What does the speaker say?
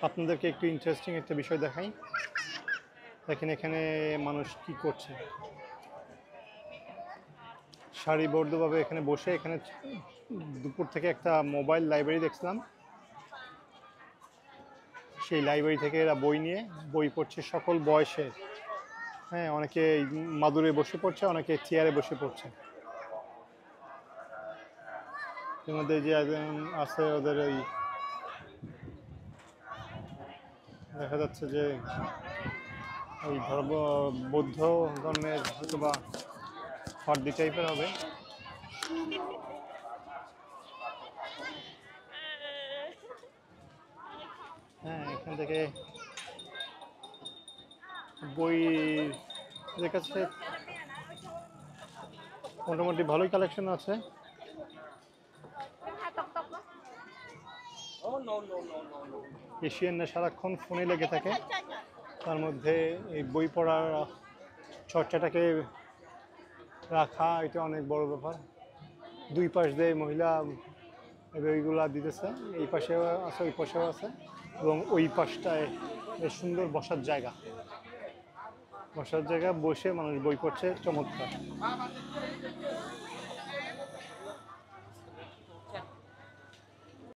আপনাদেরকে একটু ইন্টারেস্টিং একটা বিষয় দেখাই। দেখেন এখানে মানুষ কি করছে, সারিবদ্ধভাবে এখানে বসে। এখানে দুপুর থেকে একটা মোবাইল লাইব্রেরি দেখছিলাম, সেই লাইব্রেরি থেকে এরা বই নিয়ে বই পড়ছে সকল বয়সের। হ্যাঁ, অনেকে মাদুরে বসে পড়ছে, অনেকে চেয়ারে বসে পড়ছে। এর মধ্যে যে একজন আছে ওদের ওই দেখা যাচ্ছে যে ওই ধর্ম বৌদ্ধ ধর্মের হয়তো বা ফার্দি টাইপের হবে। হ্যাঁ, এখান থেকে বই এদের কাছে মোটামুটি ভালোই কালেকশন আছে। এশিয়ানরা সারাক্ষণ ফোনে লেগে থাকে, তার মধ্যে এই বই পড়ার চর্চাটাকে রাখা এটা অনেক বড় ব্যাপার। দুই পাশ দিয়ে মহিলা বইগুলা দিতেছে, এই পাশেও আছে ওই পাশেও আছে, এবং ওই পাশটায় বেশ সুন্দর বসার জায়গা। বসার জায়গা, বসে মানুষ বই পড়ছে, চমৎকার।